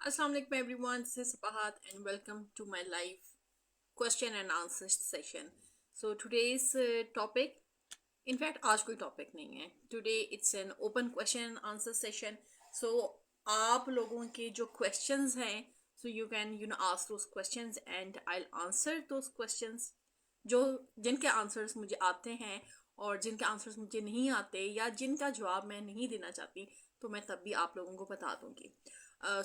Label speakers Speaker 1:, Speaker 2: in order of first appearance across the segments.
Speaker 1: Assalamualaikum everyone, this is Sapahat and welcome to my live question and answer session. So today's topic, in fact आज कोई topic नहीं है. Today it's an open question and answer session. So आप लोगों के जो questions हैं, so you can ask those questions and I'll answer those questions. जो जिनके आंसर्स मुझे आते हैं और जिनके आंसर्स मुझे नहीं आते या जिनका जवाब मैं नहीं देना चाहती तो मैं तब भी आप लोगों को बता दूंगी.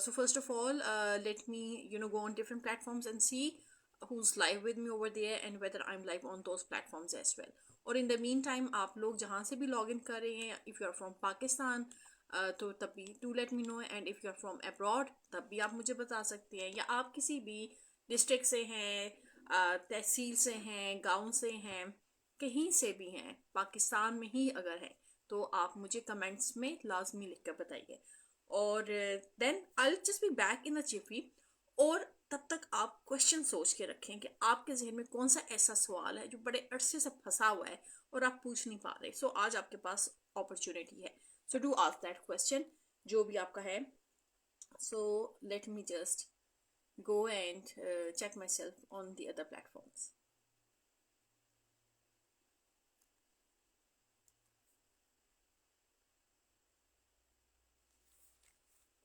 Speaker 1: So first of all, let me go on different platforms and see who's live with me over there and whether I'm live on those platforms as well. और in the meantime आप लोग जहाँ से भी log in कर रहे हैं, if you are from Pakistan, तो तब भी do let me know, and if you are from abroad तब भी आप मुझे बता सकते हैं, या आप किसी भी डिस्ट्रिक्ट से हैं, तहसील से हैं, गांव से हैं, कहीं से भी हैं, पाकिस्तान में ही अगर हैं तो आप मुझे कमेंट्स में लाजमी लिख कर बताइए. और then I will just be back in the jiffy. और तब तक आप क्वेश्चन सोच के रखें कि आपके जहन में कौन सा ऐसा सवाल है जो बड़े अरसे से फंसा हुआ है और आप पूछ नहीं पा रहे. सो आज आपके पास अपॉर्चुनिटी है. So do ask that question जो भी आपका है. सो let me just go and check myself on the other platforms.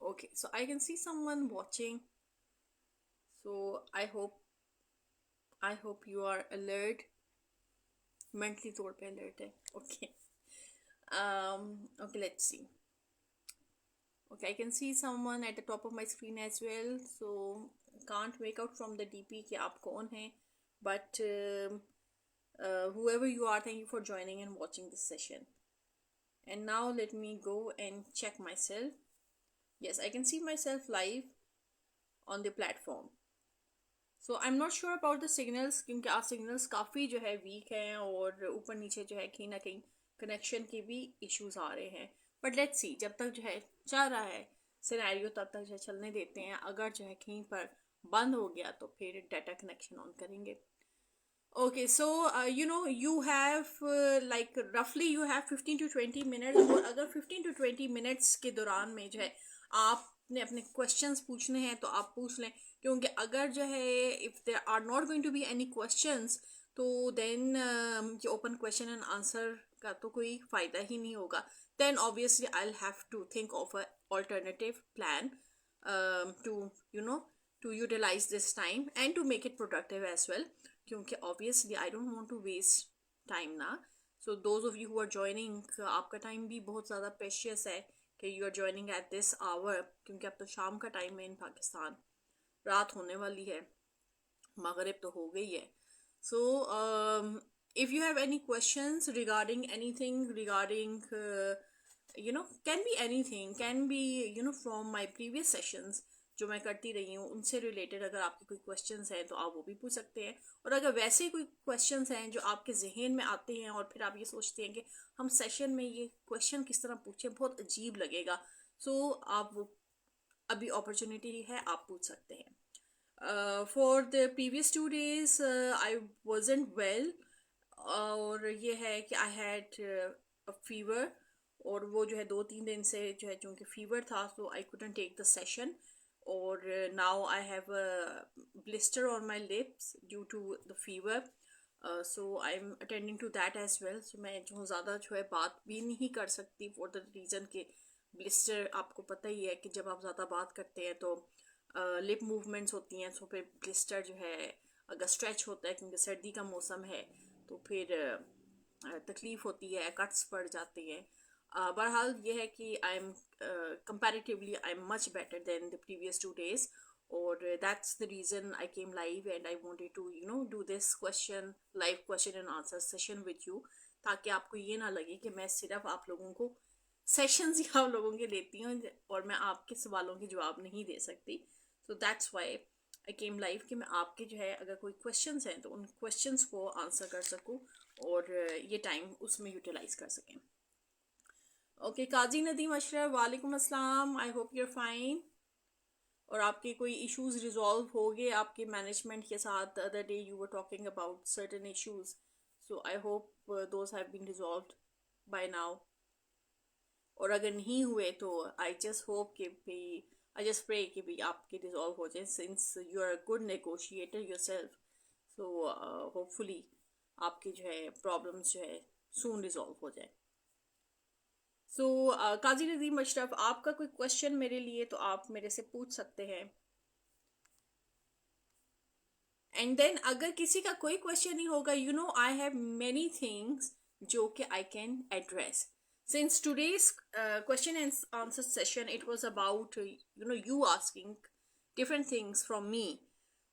Speaker 1: Okay, so I can see someone watching. So I hope you are alert. Mentally तौर पे alert है. Okay. Okay, let's see. Okay, I can see someone at the top of my screen as well. So can't make out from the DP कि आप कौन हैं. But whoever you are, thank you for joining and watching this session. And now let me go and check myself. Yes, I can see myself live on the platform. So I am not sure about the signals, क्योंकि आज signals काफ़ी जो है week हैं और ऊपर नीचे जो है कहीं ना कहीं कनेक्शन के भी इश्यूज आ रहे हैं. बट लेट्स सी, जब तक जो है चल रहा है सिनेरियो तब तक जो है चलने देते हैं. अगर जो है कहीं पर बंद हो गया तो फिर डाटा कनेक्शन ऑन करेंगे. Okay, so you have like roughly you have 15 to 20 minutes. और अगर 15 to 20 minutes के दौरान में जो है आपने अपने क्वेश्चंस पूछने हैं तो आप पूछ लें, क्योंकि अगर जो है if there are not going to be any questions तो देन ये ओपन क्वेश्चन एंड आंसर का तो कोई फ़ायदा ही नहीं होगा. Then obviously I will have to think of a alternative plan to you know to utilize this time and to make it productive as well, क्योंकि obviously I don't want to waste time ना. So those of you who are joining, आपका time भी बहुत ज़्यादा precious है कि you are joining at this hour, क्योंकि अब तो शाम का टाइम है इन पाकिस्तान, रात होने वाली है, मगरिब तो हो गई है. So if you have any questions regarding anything, regarding can be anything, can be from my previous sessions जो मैं करती रही हूँ उनसे रिलेटेड अगर आपके कोई क्वेश्चंस हैं तो आप वो भी पूछ सकते हैं. और अगर वैसे कोई क्वेश्चंस हैं जो आपके जहन में आते हैं और फिर आप ये सोचते हैं कि हम सेशन में ये क्वेश्चन किस तरह पूछें, बहुत अजीब लगेगा, सो आप वो अभी अपॉर्चुनिटी है, आप पूछ सकते हैं. For the previous 2 days I wasn't well, और ये है कि आई हैड फीवर, और वो जो है 2-3 दिन से जो है चूँकि फीवर था तो I couldn't take the session. और now I have blister on my lips due to the fever. So I am attending to that as well. So मैं जो ज़्यादा जो है बात भी नहीं कर सकती फॉर द रीज़न के ब्लिस्टर, आपको पता ही है कि जब आप ज़्यादा बात करते हैं तो लिप मूवमेंट्स होती हैं, तो फिर ब्लिस्टर जो है अगर स्ट्रेच होता है क्योंकि सर्दी का मौसम है तो फिर तकलीफ़ होती है, कट्स पड़ जाते हैं. बहरहाल ये है कि I am comparatively I am much better than the previous 2 days. और that's the reason I came live and I wanted to do this question live question and answer session with you, ताकि आपको ये ना लगे कि मैं सिर्फ आप लोगों को सेशंस ही आप लोगों के लेती हूँ और मैं आपके सवालों के जवाब नहीं दे सकती. So that's why I came live कि मैं आपके जो है अगर कोई क्वेश्चंस हैं तो उन क्वेश्चंस को आंसर कर सकूँ और ये टाइम उसमें यूटिलाइज कर सकें. ओके, काजी नदीम अशरफ, वालेकुम अस्सलाम, आई होप यूर फाइन. और आपके कोई इश्यूज रिजॉल्व हो गए आपके मैनेजमेंट के साथ? The other day you were talking about certain issues, so I hope those have been resolved by now. और अगर नहीं हुए तो आई जस्ट होप कि भाई आई जस्ट प्रे कि भी आपके रिजॉल्व हो जाए, since you are a good negotiator yourself. So hopefully आपकी जो है प्रॉब्लम्स जो है सून रिजॉल्व हो जाए। सो काजी नदीम अशरफ, आपका कोई क्वेश्चन मेरे लिए तो आप मेरे से पूछ सकते हैं। एंड देन अगर किसी का कोई क्वेश्चन नहीं होगा, you know I have many things जो कि I can address. Since today's question and answer session, it was about you asking different things from me.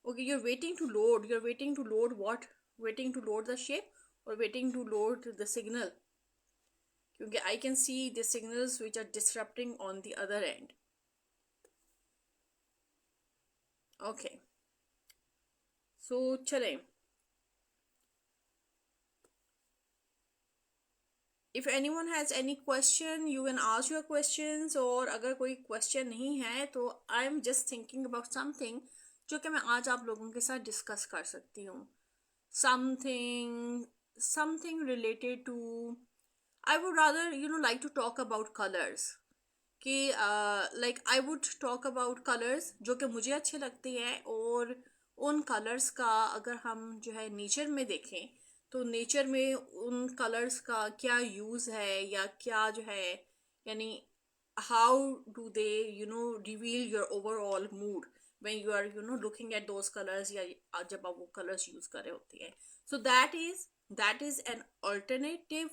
Speaker 1: Okay, you're waiting to load. You're waiting to load what? Waiting to load the shape or waiting to load the signal? क्योंकि I can see the signals which are disrupting on the other end. Okay, so चलें। If anyone has any question, you can ask your questions। और अगर कोई question नहीं है तो I am just thinking about something जो कि मैं आज आप लोगों के साथ डिस्कस कर सकती हूँ। Something related to, I would rather like to talk about colors। कि like I would talk about colors जो कि मुझे अच्छे लगते हैं, और उन कलर्स का अगर हम जो है नेचर में देखें तो नेचर में उन कलर्स का क्या यूज़ है, या क्या जो है, यानी how do they reveal your overall mood when you are looking at those colours, या जब आप वो कलर्स यूज कर रहे होते हैं। So that is an alternative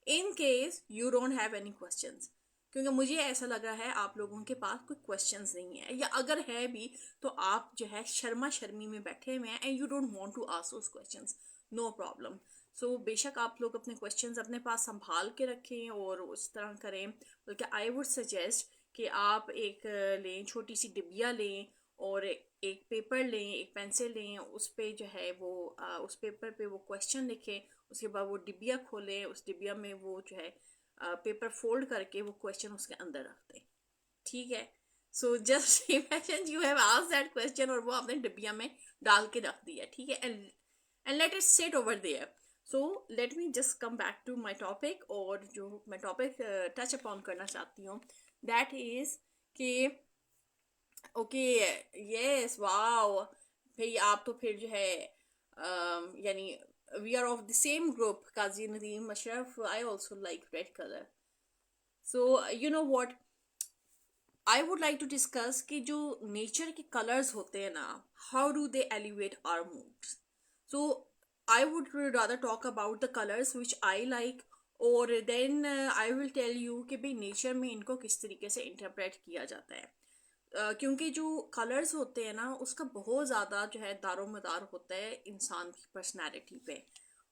Speaker 1: in case you don't have any questions. क्योंकि मुझे ऐसा लग रहा है आप लोगों के पास कोई क्वेश्चंस नहीं है, या अगर है भी तो आप जो है शर्मा शर्मी में बैठे हुए हैं and you don't want to ask those questions. No problem. So बेशक आप लोग अपने क्वेश्चंस अपने पास संभाल के रखें और उस तरह करें। बल्कि आई वुड सजेस्ट कि आप एक लें, छोटी सी डिबिया लें और एक पेपर लें, एक पेंसिल लें, उस पे जो है वो उस पेपर पे वो क्वेश्चन लिखें। उसके बाद वो डिबिया खोलें, उस डिबिया में वो जो है पेपर फोल्ड करके वो क्वेश्चन उसके अंदर रख दें। ठीक है। So just imagine you have asked that question और वो आपने डिबिया में डाल के रख दिया। ठीक है। And let it sit over there. So let me just come back to my topic. और जो मैं टॉपिक टच अपॉन करना चाहती हूँ दैट इज कि ओके, यस, वाओ, भाई आप तो फिर जो है यानी we are of the same group. Kazi Nadeem Ashraf, I also like red colour. So you know what I would like to discuss कि जो नेचर के कलर्स होते हैं ना, how do they elevate our moods. So I would rather talk about the colours which I like, और then I will tell you कि भाई nature में इनको किस तरीके से इंटरप्रेट किया जाता है। क्योंकि जो कलर्स होते हैं ना उसका बहुत ज़्यादा जो है दारोमदार होता है इंसान की पर्सनैलिटी पे।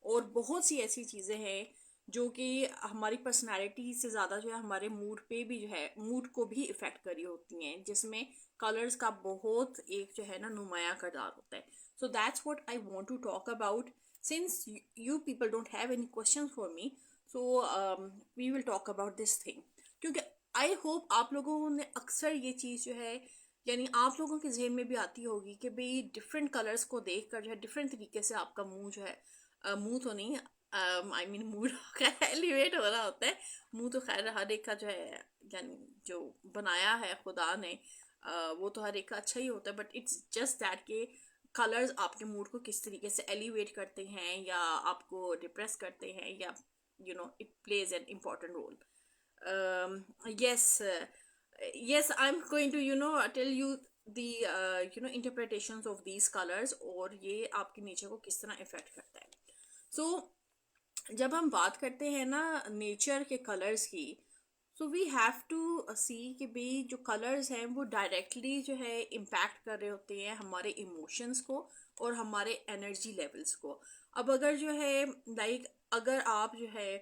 Speaker 1: और बहुत सी ऐसी चीज़ें हैं जो कि हमारी पर्सनैलिटी से ज़्यादा जो है हमारे मूड पे भी जो है मूड को भी इफ़ेक्ट करी होती हैं, जिसमें कलर्स का बहुत एक जो है ना नुमाया किरदार होता है। So that's what I want to talk about. Since you people don't have any question for me, so we will talk about this thing. क्योंकि आई होप आप लोगों ने अक्सर ये चीज़ जो है, यानी आप लोगों के जहन में भी आती होगी कि भाई डिफरेंट कलर्स को देख कर जो है डिफरेंट तरीके से आपका मुंह जो है मुंह तो नहीं, आई मीन मूड एलिवेट हो रहा होता है। मुंह तो खैर हर एक का जो है, यानी जो बनाया है खुदा ने वो तो हर एक का अच्छा ही होता है, बट इट्स जस्ट दैट के कलर्स आपके मूड को किस तरीके से एलिवेट करते हैं या आपको डिप्रेस करते हैं, या it plays an important role. yes, I'm going to tell you the interpretations of these colors और ये आपके नेचर को किस तरह इफेक्ट करता है। जब हम बात करते हैं ना नेचर के कलर्स की, so we have to see कि भाई जो कलर्स हैं वो डायरेक्टली जो है इम्पैक्ट कर रहे होते हैं हमारे इमोशंस को और हमारे एनर्जी लेवल्स को। अब अगर जो है अगर आप जो है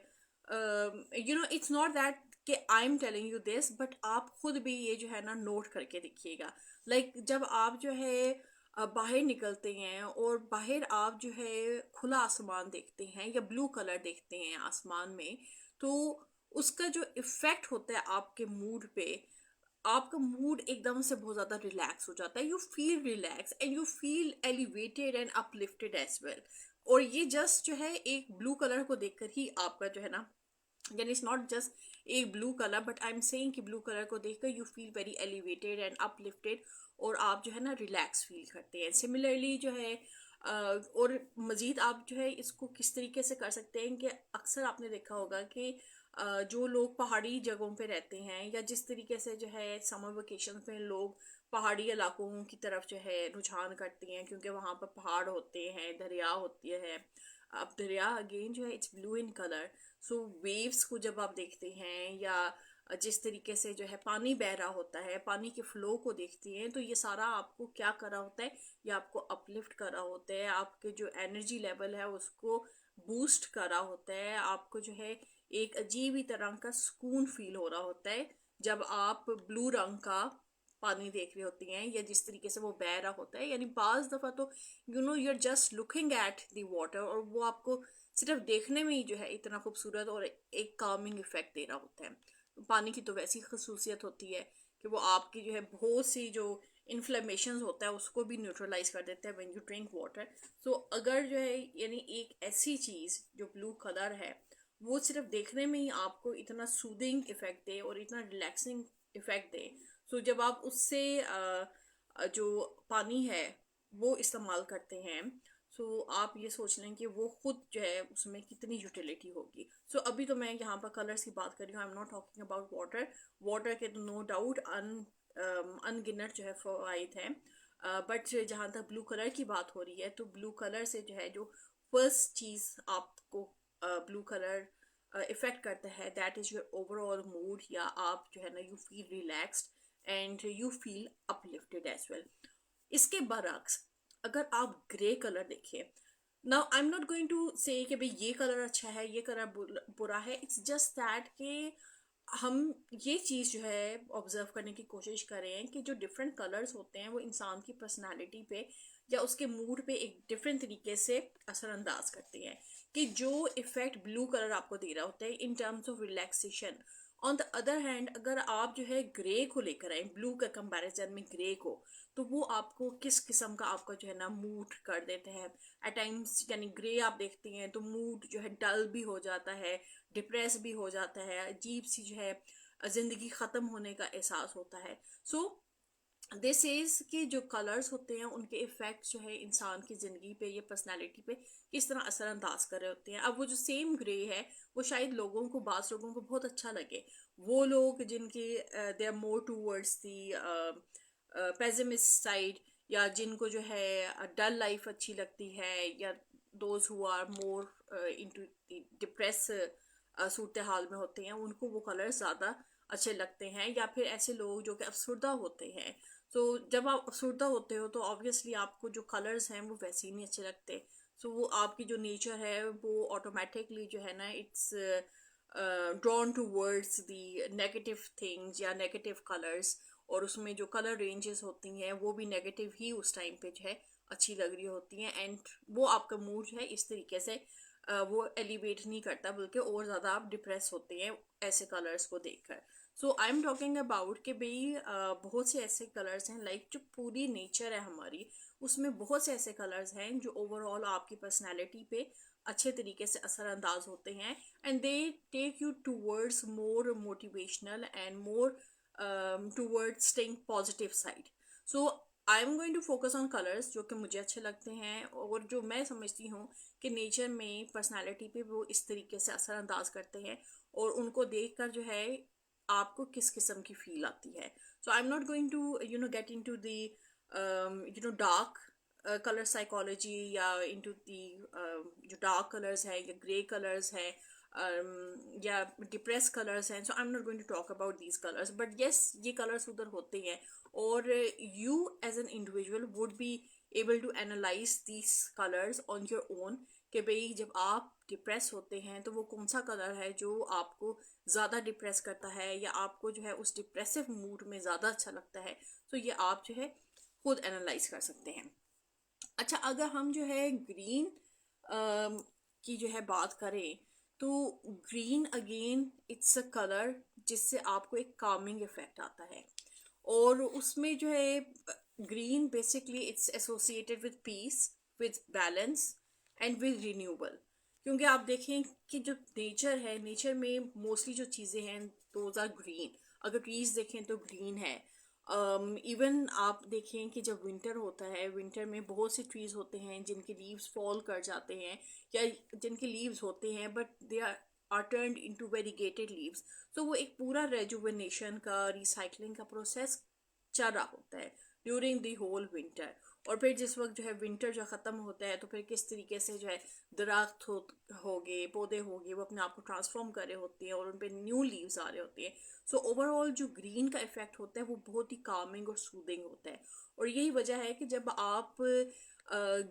Speaker 1: इट्स नॉट दैट कि I am telling you this, but आप खुद भी ये जो है ना नोट करके देखिएगा। जब आप जो है बाहर निकलते हैं और बाहर आप जो है खुला आसमान देखते हैं या ब्लू कलर देखते हैं आसमान में, तो उसका जो इफेक्ट होता है आपके मूड पे, आपका मूड एकदम से बहुत ज़्यादा रिलैक्स हो जाता है। You feel relax and you feel elevated and uplifted as well. और ये जस्ट जो है एक ब्लू कलर को देखकर ही आपका जो है ना यानी इट्स नॉट जस्ट एक blue colour, but I am saying कि ब्लू कलर को देखकर you feel very elevated and uplifted, और आप जो है ना रिलैक्स फील करते हैं। सिमिलरली जो है और मज़ीद आप जो है इसको किस तरीके से कर सकते हैं कि अक्सर आपने देखा होगा कि जो लोग पहाड़ी जगहों पे रहते हैं, या जिस तरीके से जो है समर वेकेशन में लोग पहाड़ी इलाकों की तरफ जो है रुझान करते हैं, क्योंकि वहाँ पर पहाड़ होते हैं, दरिया होती है। अब दरिया अगेन जो है it's blue in colour, so waves को जब आप देखते हैं, या जिस तरीके से जो है पानी बह रहा होता है, पानी के फ्लो को देखते हैं, तो ये सारा आपको क्या कर रहा होता है, ये आपको अपलिफ्ट कर रहा होता है, आपके जो एनर्जी लेवल है उसको बूस्ट कर रहा होता है, आपको जो है एक अजीब ही तरह का सुकून फील हो रहा होता है जब आप ब्लू रंग का पानी देख रही होती हैं, या जिस तरीके से वो बह रहा होता है। यानी बाज दफ़ा तो you are just looking at the water, और वो आपको सिर्फ देखने में ही जो है इतना खूबसूरत और एक कामिंग इफेक्ट दे रहा होता है। पानी की तो वैसी खसूसियत होती है कि वो आपकी जो है बहुत सी जो इन्फ्लेमेशन होता है उसको भी न्यूट्रलाइज कर देता है व्हेन यू ड्रिंक वाटर। सो अगर जो है यानी एक ऐसी चीज़ जो ब्लू कलर है वो सिर्फ देखने में ही आपको इतना सूदिंग इफेक्ट दे और इतना रिलैक्सिंग इफेक्ट दे, सो जब आप उससे जो पानी है वो इस्तेमाल करते हैं, सो आप ये सोच लें कि वो खुद जो है उसमें कितनी यूटिलिटी होगी। सो अभी तो मैं यहाँ पर कलर्स की बात कर रही हूँ, आई am not talking about water. Water के तो नो डाउट अनगिनत जो है फ़वाइद हैं, बट जहाँ तक ब्लू कलर की बात हो रही है, तो ब्लू कलर से जो है जो फर्स्ट चीज़ आपको ब्लू कलर इफेक्ट करता है, that is your overall mood, या आप जो है ना you feel relaxed and you feel uplifted as well. इसके बरक्स अगर आप ग्रे कलर देखिए, now I am not going to say कि भाई ये कलर अच्छा है ये कलर बुरा है, इट्स जस्ट दैट कि हम ये चीज़ जो है ऑब्जर्व करने की कोशिश करें कि जो डिफरेंट कलर्स होते हैं वो इंसान की पर्सनालिटी पे या उसके मूड पे एक डिफरेंट तरीके से असरअंदाज करते हैं। कि जो इफेक्ट ब्लू कलर आपको दे रहा होता है in terms of relaxation, on the other hand अगर आप जो है ग्रे को लेकर आए, ब्लू का कंपैरिजन में ग्रे को, तो वो आपको किस किस्म का आपका जो है ना मूड कर देते हैं एट टाइम्स। यानी ग्रे आप देखते हैं तो मूड जो है डल भी हो जाता है, डिप्रेस भी हो जाता है, अजीब सी जो है ज़िंदगी ख़त्म होने का एहसास होता है। सो दिस इज कि जो कलर्स होते हैं उनके इफेक्ट जो है इंसान की ज़िंदगी पे या पर्सनालिटी पे किस तरह असरअंदाज कर रहे होते हैं। अब वो जो सेम ग्रे है वो शायद लोगों को, बास लोगों को बहुत अच्छा लगे, वो लोग जिनके they are more towards the pessimist side, या जिनको जो है डल लाइफ अच्छी लगती है, या those who are more into depress सूरत हाल में होते हैं, उनको वो कलर्स ज़्यादा अच्छे लगते हैं। या फिर ऐसे लोग जो कि अफसरदा होते हैं, तो जब आप अफसरदा होते हो तो ऑब्वियसली आपको जो कलर्स हैं वो वैसे ही नहीं अच्छे लगते। सो वो आपकी जो नेचर है वो ऑटोमेटिकली जो है ना it's drawn towards the negative things या नेगेटिव कलर्स, और उसमें जो कलर रेंजेस होती हैं वो भी नेगेटिव ही उस टाइम पे जो है अच्छी लग रही होती हैं, एंड वो आपका मूड जो है इस तरीके से वो एलिवेट नहीं करता, बल्कि और ज़्यादा आप डिप्रेस होते हैं ऐसे कलर्स को देखकर। सो आई एम टॉकिंग अबाउट कि भाई बहुत से ऐसे कलर्स हैं, लाइक जो पूरी नेचर है हमारी उसमें बहुत से ऐसे कलर्स हैं जो ओवरऑल आपकी पर्सनैलिटी पे अच्छे तरीके से असरअंदाज होते हैं, and they take you towards more motivational and more towards staying positive side. So I am going to focus on colours जो कि मुझे अच्छे लगते हैं और जो मैं समझती हूँ कि नेचर में पर्सनालिटी पे वो इस तरीके से असरअंदाज करते हैं, और उनको देख कर जो है आपको किस किस्म की फील आती है। So I am not going to get into the dark colour psychology, या इनटू दी जो डार्क कलर्स है या ग्रे कलर्स है या डिप्रेस कलर्स हैं। So I am not going to talk about these colours, but yes ये colours उधर होते हैं, और you as an individual would be able to analyse these colours on your own, कि भाई जब आप डिप्रेस होते हैं तो वो कौन सा कलर है जो आपको ज़्यादा डिप्रेस करता है या आपको जो है उस डिप्रेसिव मूड में ज़्यादा अच्छा लगता है। तो ये आप जो है खुद एनालाइज कर सकते हैं। अच्छा, अगर हम जो है ग्रीन की जो है बात करें, तो green again it's a colour जिससे आपको एक कामिंग इफेक्ट आता है, और उसमें जो है green basically it's associated with piece, with balance and with renewal. क्योंकि आप देखें कि जो नेचर है, नेचर में मोस्टली जो चीज़ें हैं दोज आर ग्रीन। अगर ट्रीज देखें तो ग्रीन है। इवन आप देखें कि जब विंटर होता है, विंटर में बहुत से ट्रीज होते हैं जिनके लीव्स फॉल कर जाते हैं, या जिनके लीव्स होते हैं but they are turned into variegated leaves. तो वो एक पूरा रेजुवेनेशन का, रिसाइकलिंग का प्रोसेस चल रहा होता है ड्यूरिंग द होल विंटर। और फिर जिस वक्त जो है विंटर जो ख़त्म होता है, तो फिर किस तरीके से जो है दरख्त हो गए, पौधे हो गए, वो अपने आप को ट्रांसफॉर्म कर रहे होते हैं और उन पर न्यू लीव्स आ रहे होते हैं। सो ओवरऑल जो ग्रीन का इफेक्ट होता है वो बहुत ही कामिंग और सूदिंग होता है। और यही वजह है कि जब आप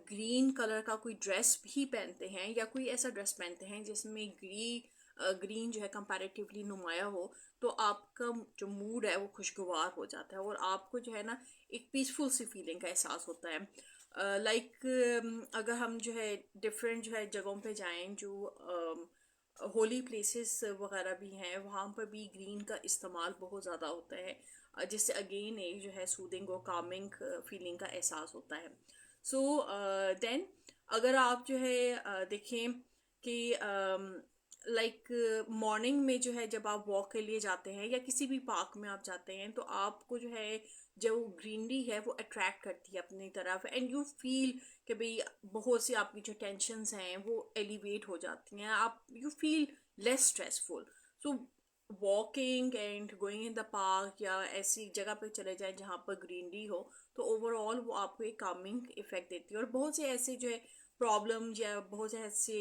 Speaker 1: ग्रीन कलर का कोई ड्रेस भी पहनते हैं, या कोई ऐसा ड्रेस पहनते हैं जिसमें ग्रीन जो है कंपैरेटिवली नुमाया हो, तो आपका जो मूड है वो खुशगवार हो जाता है और आपको जो है ना एक पीसफुल सी फीलिंग का एहसास होता है। अगर हम जो है डिफरेंट जो है जगहों पे जाएं, जो होली प्लेसेस वगैरह भी हैं, वहाँ पर भी ग्रीन का इस्तेमाल बहुत ज़्यादा होता है, जिससे अगेन एक जो है सूदिंग और कामिंग फीलिंग का एहसास होता है। सो देन अगर आप जो है देखें कि मॉर्निंग में जो है जब आप वॉक के लिए जाते हैं या किसी भी पार्क में आप जाते हैं, तो आपको जो है जो ग्रीनरी है वो अट्रैक्ट करती है अपनी तरफ, एंड यू फील कि भाई बहुत सी आपकी जो टेंशन्स हैं वो एलिवेट हो जाती हैं, आप you feel less stressful. So walking and going in the park या ऐसी जगह पर चले जाएं जहाँ पर ग्रीनरी हो, तो ओवरऑल वो आपको एक कामिंग इफेक्ट देती है। और बहुत से ऐसे जो है प्रॉब्लम या बहुत से ऐसे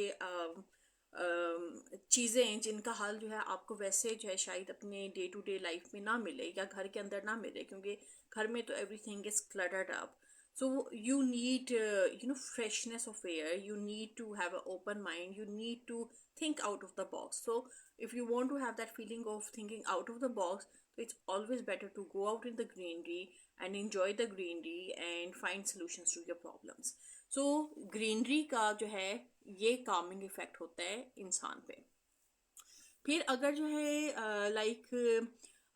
Speaker 1: चीज़ें हैं जिनका हल जो है आपको वैसे जो है शायद अपने डे टू डे लाइफ में ना मिले या घर के अंदर ना मिले, क्योंकि घर में तो everything is cluttered up. So you need freshness of air, you need to have an open mind, you need to think out of the box. So if you want to have that feeling of thinking out of the box, so it's always better to go out in the greenery and enjoy the greenery and find solutions to your problems. So greenery का जो है ये calming effect होता है इंसान पे। फिर अगर जो है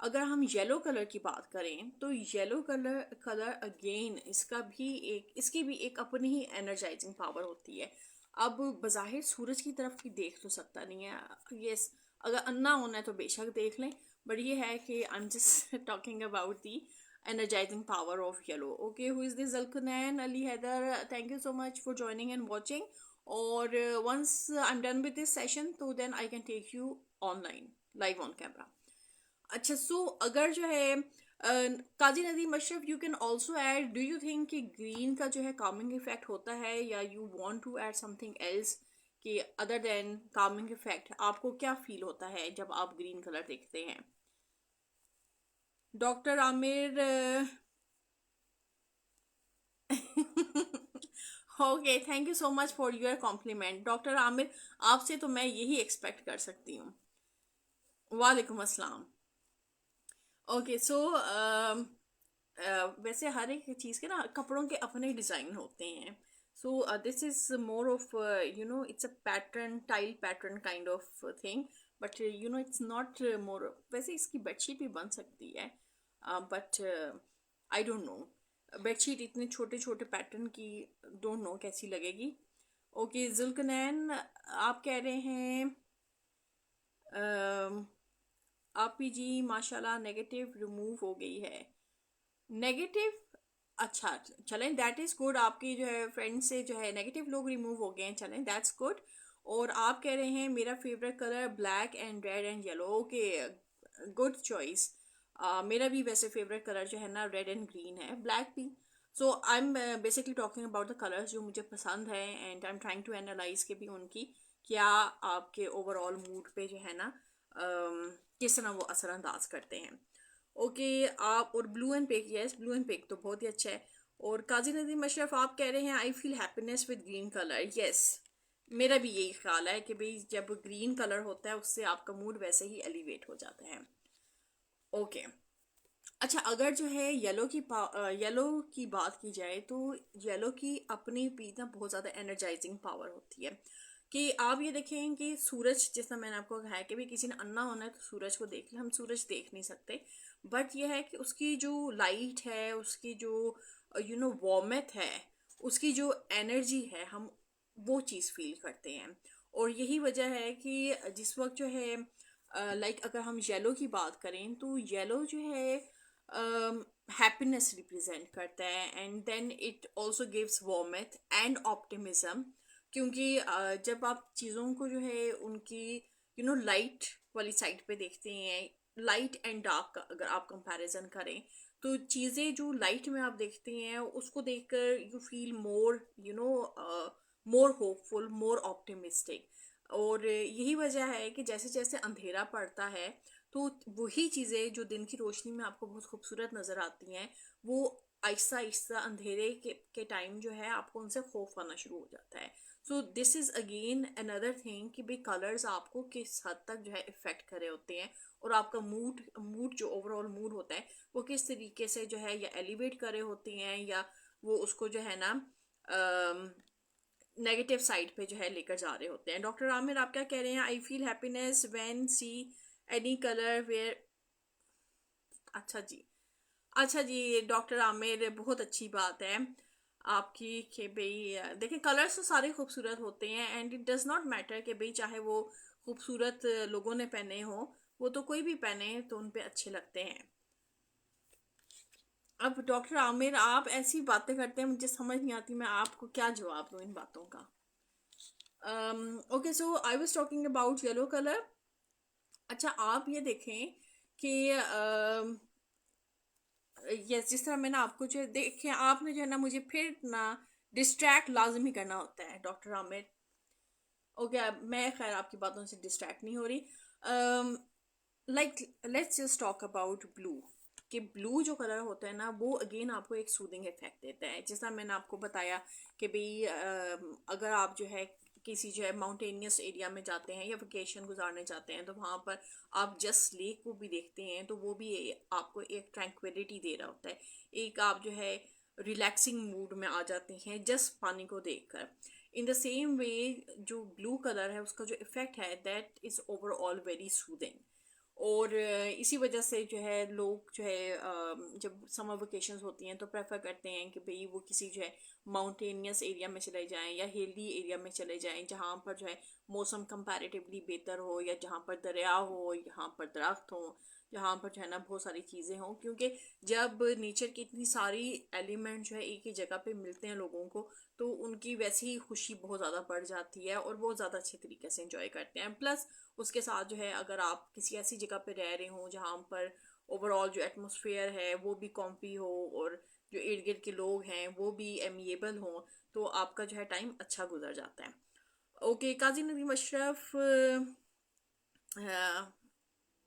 Speaker 1: अगर हम येलो कलर की बात करें, तो येलो कलर कलर अगेन इसकी भी एक अपनी ही एनर्जाइजिंग पावर होती है। अब बज़ाहिर सूरज की तरफ की देख तो सकता नहीं है, यस, अगर अन्ना होना है तो बेशक देख लें, बट ये है कि I am just talking about the energizing power of yellow. Okay, who is this? Zalkunan Ali Haider, thank you so much for joining and watching. और once I'm done with this session, तो then I can take you online live on camera. अच्छा, सो अगर जो है Kazi Nadeem Ashraf, you can also add, do you think कि green का जो है कामिंग इफेक्ट होता है, या you want to add something else कि अदर देन कामिंग इफेक्ट? आपको क्या फील होता है जब आप ग्रीन कलर देखते हैं? Doctor Aamir okay, thank you so much for your compliment doctor Aamir. आपसे तो मैं यही एक्सपेक्ट कर सकती हूँ। वालेकुम अस्सलाम। ओके, सो वैसे हर एक चीज़ के ना कपड़ों के अपने डिज़ाइन होते हैं। सो this is more of it's a pattern, tile pattern kind of thing, but it's not more. वैसे इसकी बेडशीट भी बन सकती है, but I don't know, bedsheet इतने छोटे छोटे पैटर्न की डोंट नो कैसी लगेगी। ओके, जुल्कनैन आप कह रहे हैं आप ही जी माशाल्लाह नेगेटिव रिमूव हो गई है। नेगेटिव, अच्छा, चलें, दैट इज़ गुड। आपकी जो है फ्रेंड से जो है नेगेटिव लोग रिमूव हो गए हैं, चलें, दैट्स गुड। और आप कह रहे हैं मेरा favourite colour black and red and yellow. Okay, good choice. मेरा भी वैसे फेवरेट कलर जो है ना रेड एंड ग्रीन है, ब्लैक भी। So I am basically talking about the colours जो मुझे पसंद है, and I am trying to analyse के भी उनकी क्या आपके ओवरऑल मूड पे जो है ना किस तरह वो असरअंदाज करते हैं। ओके, आप और blue and pink, yes, blue and pink तो बहुत ही अच्छा है। और काजी नदीम अशरफ आप कह रहे हैं I feel happiness with green colour. Yes, मेरा भी यही ख्याल है कि भाई जब ग्रीन कलर होता है उससे आपका मूड वैसे ही एलिवेट हो जाता है। ओके, अच्छा, अगर जो है येलो की बात की जाए, तो येलो की अपनी भी ना बहुत ज़्यादा एनर्जाइजिंग पावर होती है। कि आप ये देखें कि सूरज, जैसा मैंने आपको कहा है कि भाई किसी ने अन्ना होना है तो सूरज को देख ले, हम सूरज देख नहीं सकते, बट ये है कि उसकी जो लाइट है, उसकी जो वार्मथ है, उसकी जो एनर्जी है, हम वो चीज़ फील करते हैं। और यही वजह है कि जिस वक्त जो है लाइक अगर हम येलो की बात करें तो येलो जो है हैप्पीनेस रिप्रेजेंट करता है, and then it also gives warmth and optimism. क्योंकि जब आप चीज़ों को जो है उनकी लाइट वाली साइड पे देखते हैं, लाइट एंड डार्क का अगर आप कंपैरिजन करें, तो चीज़ें जो लाइट में आप देखते हैं उसको देखकर you feel more more hopeful, more optimistic. और यही वजह है कि जैसे जैसे अंधेरा पड़ता है तो वही चीज़ें जो दिन की रोशनी में आपको बहुत खूबसूरत नज़र आती हैं, वो आहिस्ता आहिस्ता अंधेरे के टाइम जो है आपको उनसे खौफ आना शुरू हो जाता है। सो this is again another thing कि भाई कलर्स आपको किस हद तक जो है इफ़ेक्ट करे होते हैं, और आपका मूड मूड जो ओवरऑल मूड होता है वो किस तरीके से जो है या एलिवेट करे होते हैं, या वो उसको जो है ना नेगेटिव साइड पे जो है लेकर जा रहे होते हैं। डॉक्टर आमिर आप क्या कह रहे हैं? I feel happiness when see any colour where. अच्छा जी, अच्छा जी डॉक्टर आमिर, बहुत अच्छी बात है आपकी कि भाई देखें कलर्स तो सारे खूबसूरत होते हैं, and it does not matter कि भाई चाहे वो खूबसूरत लोगों ने पहने हो, वो तो कोई भी पहने तो उन पे अच्छे लगते हैं। अब डॉक्टर आमिर आप ऐसी बातें करते हैं, मुझे समझ नहीं आती मैं आपको क्या जवाब दूं इन बातों का। Okay, so I was talking about yellow colour. अच्छा आप ये देखें कि यस, जिस तरह मैंने आपको जो देखे, आपने जो है ना मुझे फिर ना डिस्ट्रैक्ट लाजमी करना होता है डॉक्टर आमिर। ओके, मैं खैर आपकी बातों से डिस्ट्रैक्ट नहीं हो रही। Like let's just talk about blue. कि ब्लू जो कलर होता है ना वो अगेन आपको एक सूदिंग इफेक्ट देता है। जैसा मैंने आपको बताया कि भाई अगर आप जो है किसी जो है माउंटेनियस एरिया में जाते हैं या वेकेशन गुजारने जाते हैं, तो वहाँ पर आप जस्ट लेक को भी देखते हैं तो वो भी आपको एक ट्रैंक्विलिटी दे रहा होता है, एक आप जो है रिलैक्सिंग मूड में आ जाते हैं जस्ट पानी को देखकर। इन द सेम वे जो ब्लू कलर है उसका जो इफेक्ट है that is overall very soothing. और इसी वजह से जो है लोग जो है जब समर वेकेशंस होती हैं तो प्रेफर करते हैं कि भाई वो किसी जो है माउंटेनियस एरिया में चले जाएं या हिली एरिया में चले जाएं, जहाँ पर जो है मौसम कंपैरेटिवली बेहतर हो, या जहाँ पर दरिया हो, यहाँ पर दरख्त हो, जहाँ पर जो है ना बहुत सारी चीज़ें हों। क्योंकि जब नेचर की इतनी सारी एलिमेंट जो है एक ही जगह पे मिलते हैं लोगों को, तो उनकी वैसी ही खुशी बहुत ज़्यादा बढ़ जाती है और बहुत ज़्यादा अच्छे तरीके से इंजॉय करते हैं। प्लस उसके साथ जो है अगर आप किसी ऐसी जगह पे रह रहे हो जहाँ पर ओवरऑल जो एटमोसफेयर है वो भी कॉम्फी हो, और जो इर्द गिर्द के लोग हैं वो भी एमिएबल हों, तो आपका जो है टाइम अच्छा गुजर जाता है। ओके, काजी नदीम अशरफ,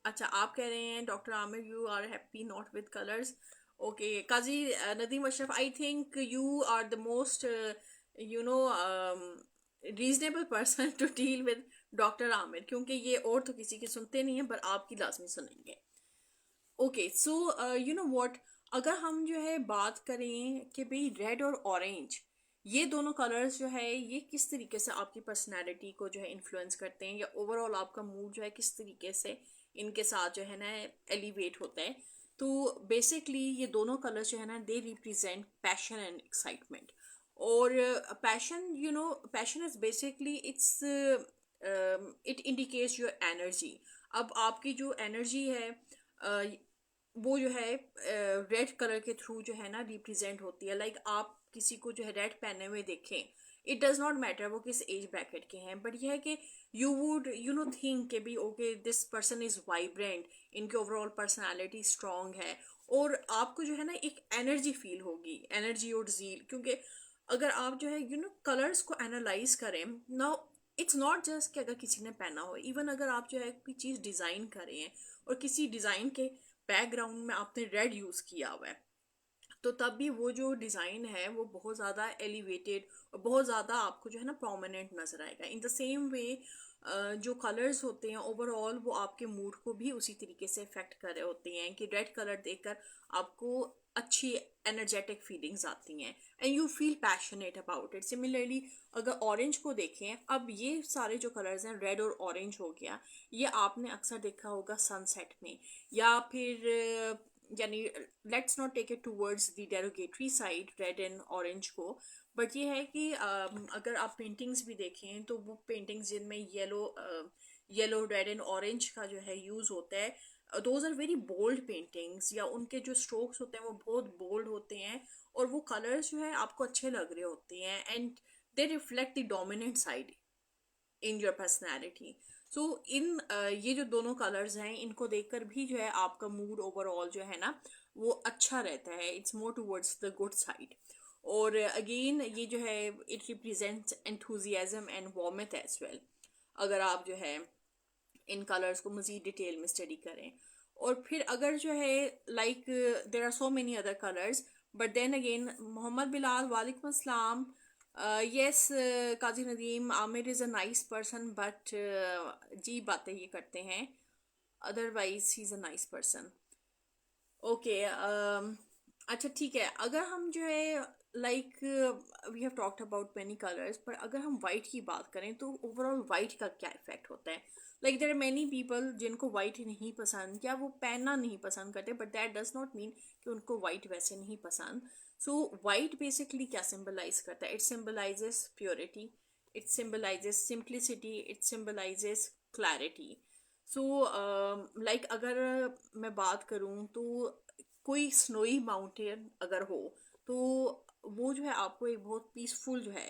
Speaker 1: अच्छा आप कह रहे हैं doctor Aamir you are happy not with colours. Okay Kazi Nadeem Ashraf, I think you are the most you know reasonable person to deal with doctor Aamir, क्योंकि ये और तो किसी की सुनते नहीं है पर आपकी लाजमी सुनेंगे। Okay, so you know what, अगर हम जो है बात करें कि भाई रेड और ऑरेंज, ये दोनों कलर्स जो है ये किस तरीके से आपकी पर्सनालिटी को जो है इन्फ्लुएंस करते हैं, या ओवरऑल आपका मूड जो है किस तरीके से इनके साथ जो है ना एलिवेट होता है। तो बेसिकली ये दोनों कलर्स जो है ना they represent passion and excitement. और passion, passion is basically its it indicates your energy. अब आपकी जो एनर्जी है वो जो है रेड कलर के थ्रू जो है ना रिप्रेजेंट होती है। लाइक आप किसी को जो है रेड पहने हुए देखें, इट डज नॉट मैटर वो किस एज ब्रैकेट के हैं, बट यह है कि यू वुड थिंक कि भी okay this person is vibrant, इनकी ओवरऑल पर्सनालिटी स्ट्रांग है, और आपको जो है ना एक एनर्जी फील होगी, एनर्जी और जील। क्योंकि अगर आप जो है कलर्स को एनालाइज करें ना, इट्स नॉट जस्ट कि अगर किसी ने पहना हो, इवन अगर आप जो है कोई चीज़ डिज़ाइन करें हैं और किसी डिज़ाइन के बैकग्राउंड में आपने रेड यूज़ किया हुआ है, तो तब भी वो जो डिज़ाइन है वो बहुत ज़्यादा एलिवेटेड और बहुत ज़्यादा आपको जो है ना प्रोमिनेंट नज़र आएगा। इन द सेम वे जो कलर्स होते हैं ओवरऑल वो आपके मूड को भी उसी तरीके से इफेक्ट कर रहे होते हैं कि रेड कलर देखकर आपको अच्छी एनर्जेटिक फीलिंग्स आती हैं and you feel passionate about it. Similarly अगर ऑरेंज को देखें, अब ये सारे जो कलर्स हैं रेड और ऑरेंज हो गया, ये आपने अक्सर देखा होगा सनसेट में, या फिर यानी let's not take it towards the derogatory side red and orange को, बट ये है कि अगर आप पेंटिंग्स भी देखें तो वो पेंटिंग्स जिनमें येलो रेड एंड ऑरेंज का जो है यूज़ होता है, those are very bold paintings, या उनके जो स्ट्रोक्स होते हैं वो बहुत बोल्ड होते हैं, और वो कलर्स जो है आपको अच्छे लग रहे होते हैं, and they reflect the dominant side in your personality. So in ये जो दोनों कलर्स हैं इनको देखकर भी जो है आपका मूड ओवरऑल जो है ना वो अच्छा रहता है, it's more towards the good side. और अगेन ये जो है it represents enthusiasm and warmth as well, अगर आप जो है इन कलर्स को मज़ीद डिटेल में स्टडी करें। और फिर अगर जो है like there are so many other colours, but then again Mohammad Bilal वालेकुम अस्सलाम, yes Qazi Nadeem Aamir is a nice person, but जी बातें ये करते हैं, otherwise he is a nice person. Okay, अच्छा ठीक है, अगर हम जो है like we have talked about many colours, पर अगर हम वाइट की बात करें तो ओवरऑल वाइट का क्या इफेक्ट होता है? Like there are many people जिनको वाइट नहीं पसंद, या वो पहनना नहीं पसंद करते, but that does not mean कि उनको वाइट वैसे नहीं पसंद। सो वाइट बेसिकली क्या सिंबलाइज करता है? It symbolises purity, it symbolises simplicity, it symbolises clarity. So like अगर मैं बात करूँ तो कोई स्नोई माउंटेन अगर हो तो वो जो है आपको एक बहुत पीसफुल जो है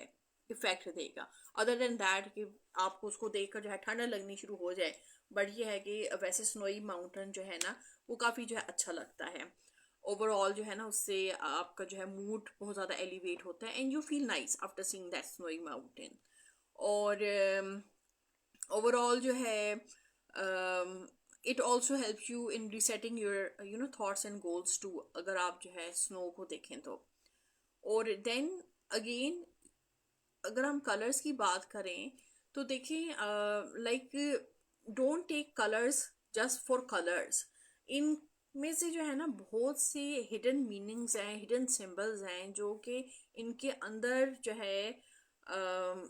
Speaker 1: इफेक्ट देगा, अदर देन दैट कि आपको उसको देखकर जो है ठंडा लगनी शुरू हो जाए। बट ये है कि वैसे स्नोई माउंटेन जो है ना वो काफ़ी जो है अच्छा लगता है ओवरऑल, जो है ना उससे आपका जो है मूड बहुत ज़्यादा एलिवेट होता है, and you feel nice after seeing that snowy mountain. और ओवरऑल जो है it also help you in resetting your thoughts and goals too, अगर आप जो है स्नो को देखें तो। और देन अगेन अगर हम कलर्स की बात करें तो देखें like don't take colours just for colours, इन में से जो है ना बहुत से हिडन मीनिंग्स हैं, हिडन सिंबल्स हैं जो कि इनके अंदर जो है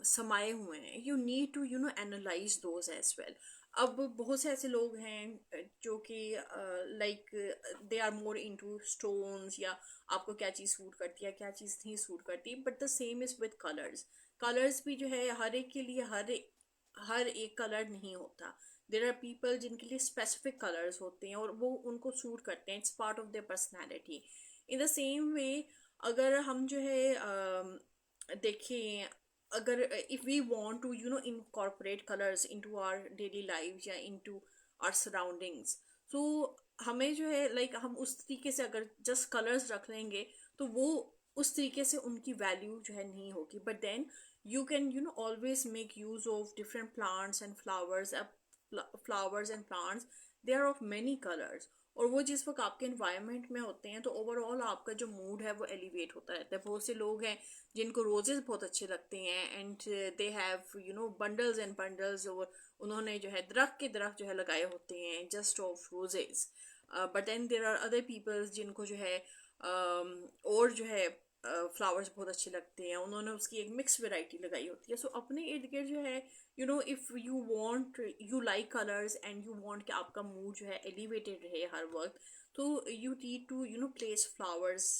Speaker 1: समाये हुए हैं। You need to analyse those as well. अब बहुत से ऐसे लोग हैं जो कि like they are more into stones, या आपको क्या चीज़ सूट करती है क्या चीज़ नहीं सूट करती, but the same is with colours. Colours भी जो है हर एक के लिए हर एक कलर नहीं होता। देर आर पीपल जिनके लिए स्पेसिफिक कलर्स होते हैं और वो उनको सूट करते हैं, it's part of their personality. In the same way अगर हम जो है देखें, अगर if we want to incorporate colours into our daily life या इनटू आवर सराउंडिंग्स, सो हमें जो है लाइक हम उस तरीके से अगर जस्ट कलर्स रख लेंगे तो वो उस तरीके से उनकी वैल्यू जो है नहीं होगी। But then you can always make use of different plants and flowers, flowers and plants, they are of many colors, और वो जिस वक्त आपके इन्वायरमेंट में होते हैं तो ओवरऑल आपका जो मूड है वो एलिवेट होता रहता है। बहुत से लोग हैं जिनको रोजेस बहुत अच्छे लगते हैं, and they have bundles and bundles, और उन्होंने जो है दरख्त के दरख्त जो है लगाए होते हैं just of roses. But then there are other peoples जिनको जो है और जो है फ्लावर्स बहुत अच्छे लगते हैं, उन्होंने उसकी एक मिक्स वैरायटी लगाई होती है। सो अपने इर्द गिर्द जो है if you want you like colours and you want कि आपका मूड जो है एलिवेटेड रहे हर वक्त, तो you need to place flowers,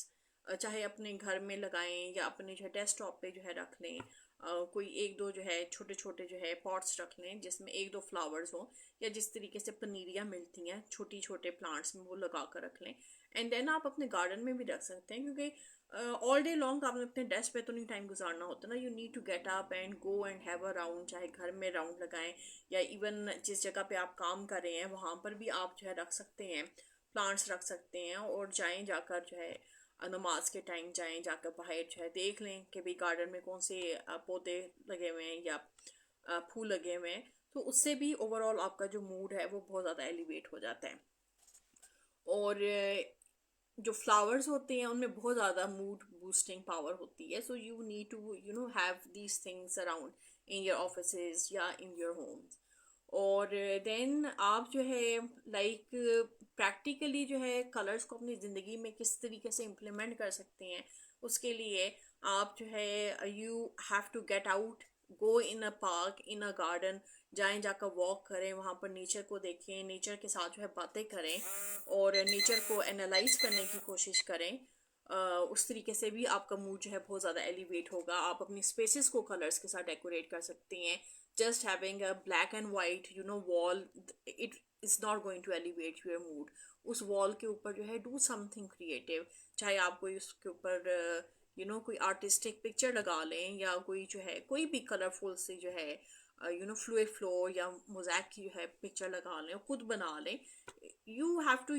Speaker 1: चाहे अपने घर में लगाएं या अपने जो है डेस्कटॉप पे जो है रख लें। कोई एक दो जो है छोटे छोटे जो है पॉट्स रख लें जिसमें एक दो फ्लावर्स हो, या जिस तरीके से पनीरियाँ मिलती हैं छोटी छोटे प्लांट्स में वो लगा कर रख लें। एंड देन आप अपने गार्डन में भी रख सकते हैं, क्योंकि ऑल डे लॉन्ग आपने अपने डेस्क पे तो नहीं टाइम गुजारना होता ना, you need to get up and go and have a round, चाहे घर में राउंड लगाएं या इवन जिस जगह पे आप काम कर रहे हैं वहाँ पर भी आप जो है रख सकते हैं, प्लांट्स रख सकते हैं, और जाएं जाकर जो है नमाज के टाइम जाएं जाकर बाहर जो है देख लें कि भाई गार्डन में कौन से पौधे लगे हुए हैं या फूल लगे हुए हैं, तो उससे भी ओवरऑल आपका जो मूड है वो बहुत ज़्यादा एलिवेट हो जाता है। और जो फ्लावर्स होते हैं उनमें बहुत ज़्यादा मूड बूस्टिंग पावर होती है। So you need to have these things around in your offices or in your homes. और देन आप जो है लाइक प्रैक्टिकली जो है कलर्स को अपनी ज़िंदगी में किस तरीके से इम्प्लीमेंट कर सकते हैं, उसके लिए आप जो है you have to get out go in a park, in a garden, जाएं, जाकर वॉक करें, वहाँ पर नेचर को देखें, नेचर के साथ जो है बातें करें और नेचर को एनालाइज करने की कोशिश करें। उस तरीके से भी आपका मूड जो है बहुत ज़्यादा एलिवेट होगा। आप अपनी स्पेसेस को कलर्स के साथ डेकोरेट कर सकती हैं। Just having a black and white wall, it is not going to elevate your mood. उस वॉल के ऊपर जो है डू समथिंग क्रिएटिव, चाहे आप कोई उसके ऊपर कोई आर्टिस्टिक पिक्चर लगा लें, या कोई जो है कोई भी कलरफुल से जो है फ्लूइड फ्लोर या मोज़ैक की जो है पिक्चर लगा लें और खुद बना लें। You have to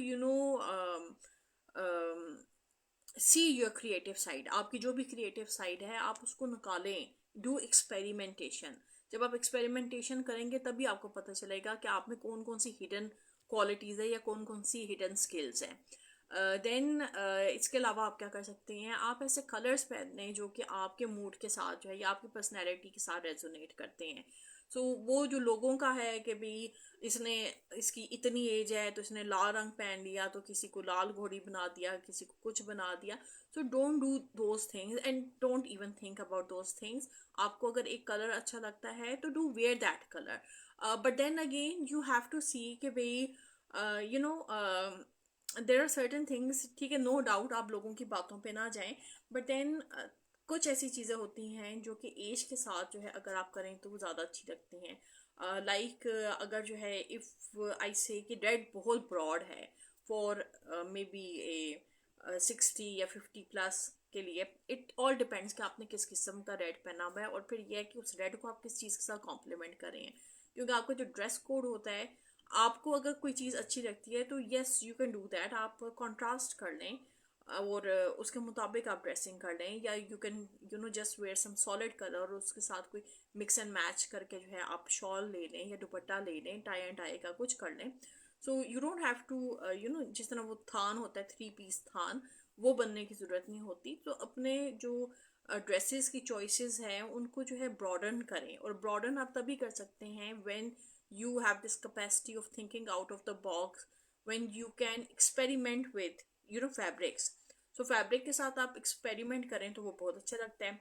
Speaker 1: see your creative side. आपकी जो भी क्रिएटिव साइड है आप उसको निकालें। Do experimentation. जब आप एक्सपेरिमेंटेशन करेंगे तभी आपको पता चलेगा कि आप में कौन कौन सी हिडन क्वालिटीज़ है या कौन कौन सी हिडन स्किल्स हैं। देन इसके अलावा आप क्या कर सकते हैं, आप ऐसे कलर्स पहने जो कि आपके मूड के साथ जो है या आपकी पर्सनैलिटी के साथ रेजोनेट करते हैं। सो वो जो लोगों का है कि भाई इसने इसकी इतनी एज है तो इसने लाल रंग पहन लिया, तो किसी को लाल घोड़ी बना दिया, किसी को कुछ बना दिया। So don't do those things and don't even think about those things. आपको अगर एक कलर अच्छा लगता है तो do wear that colour, but then again you have to see कि भाई देर आर सर्टन थिंग्स, ठीक है, नो डाउट आप लोगों की बातों पे ना जाएं, बट देन कुछ ऐसी चीज़ें होती हैं जो कि एज के साथ जो है अगर आप करें तो वो ज़्यादा अच्छी लगती हैं। लाइक अगर जो है इफ़ आई से कि रेड बहुत ब्रॉड है फॉर मे बी ए 60 या 50 प्लस के लिए, इट ऑल डिपेंड्स कि आपने किस किस्म का रेड पहना हुआ है, और फिर यह है कि उस रेड को आप किस चीज़ के साथ कॉम्प्लीमेंट करें। क्योंकि आपका जो ड्रेस कोड होता है, आपको अगर कोई चीज़ अच्छी लगती है तो yes you can do that, आप कॉन्ट्रास्ट कर लें और उसके मुताबिक आप ड्रेसिंग कर लें, या you can just wear some solid colour और उसके साथ कोई मिक्स एंड मैच करके जो है आप शॉल ले लें या दुपट्टा ले लें, टाई एंड टाई का कुछ कर लें। So you don't have to जिस तरह वो थान होता है, 3 पीस थान, वो बनने की ज़रूरत नहीं होती। तो अपने जो ड्रेसेस की चॉइसेस हैं उनको जो है ब्रॉडन करें, और ब्रॉडन आप तभी कर सकते हैं when you have this capacity of thinking out of the box, when you can experiment with fabrics. So fabric के साथ आप experiment करें तो वो बहुत अच्छा लगता है।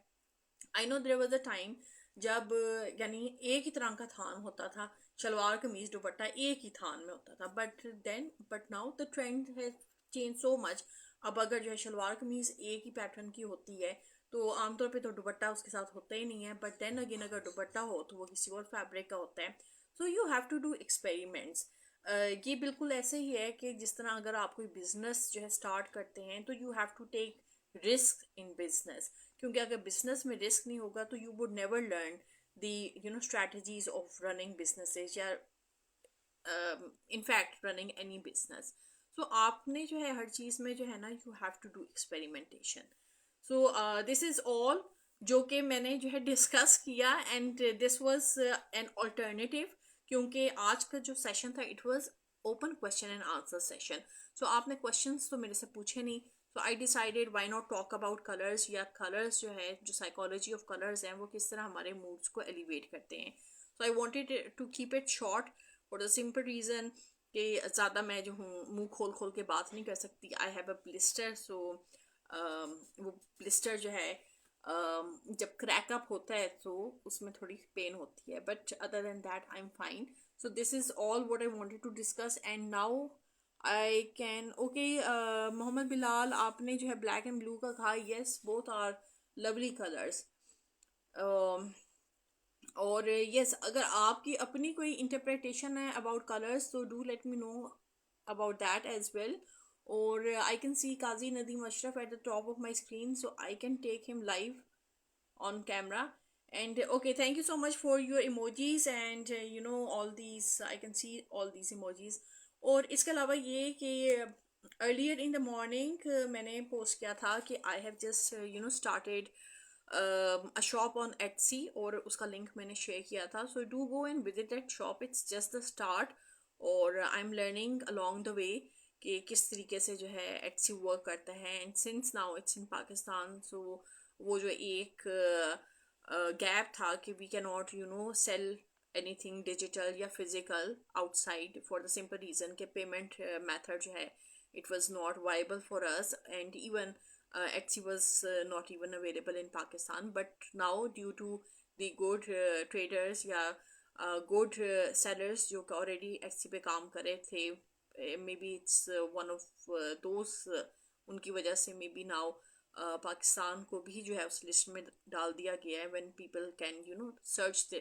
Speaker 1: I know there was a time जब यानी एक ही तरह का थान होता था, शलवार कमीज दुपट्टा एक ही थान में होता था, बट नाउ द ट्रेंड है चेंज सो मच। अब अगर जो है शलवार कमीज एक ही पैटर्न की होती है तो आमतौर पे तो दुपट्टा उसके साथ होता ही नहीं है, बट देन अगेन अगर दुपट्टा हो तो वो किसी और फैब्रिक का होता है। So you have to do experiments. ये बिल्कुल ऐसे ही है कि जिस तरह अगर आप कोई बिजनेस जो है स्टार्ट करते हैं तो you have to take risk in business, क्योंकि अगर बिजनेस में रिस्क नहीं होगा तो you would never learn the strategies of running businesses or in fact running any business. सो आपने जो है हर चीज़ में जो है ना you have to do experimentation. So this is all जो कि मैंने जो है डिस्कस किया, and this was an alternative, क्योंकि आज का जो सेशन था it was open question and answer session. So आपने क्वेश्चंस तो मेरे से पूछे नहीं, so I decided why not talk about colours, या कलर्स जो है जो साइकोलॉजी ऑफ कलर्स हैं वो किस तरह हमारे मूड्स को एलिवेट करते हैं। So I wanted to keep it short for the simple reason कि ज़्यादा मैं जो हूँ मुंह खोल खोल के बात नहीं कर सकती। आई हैव अ ब्लिस्टर, सो वो ब्लिस्टर जो है जब क्रैकअप होता है तो उसमें थोड़ी पेन होती है, but other than that I am fine. So this is all what I wanted to discuss, and now I can okay. Mohammad Bilal, आपने जो है ब्लैक एंड ब्लू का कहा, yes both are lovely colours. और यस अगर आपकी अपनी कोई इंटरप्रिटेशन है अबाउट कलर्स तो do let me know about that as well. और I can see Qazi Nadeem Ashraf at the top of my screen, so I can take him live on camera. And okay, thank you so much for your emojis, and all these, I can see all these emojis. और इसके अलावा ये कि earlier in the morning मैंने post किया था कि I have just started a shop on Etsy, और उसका लिंक मैंने शेयर किया था। So do go and visit that shop, it's just the start, और I'm learning along the way कि किस तरीके से जो है Etsy वर्क करता है। And since now it's in Pakistan, सो वो जो एक गैप था कि we can not sell anything digital या physical outside for the simple reason के पेमेंट मेथड जो है it was not viable for us, and even Etsy was not even available in Pakistan. But now due to the good traders या good sellers जो already Etsy पे काम कर रहे थे, maybe it's one of those उनकी वजह से maybe now पाकिस्तान को भी जो है उस लिस्ट में डाल दिया गया है, when people can search the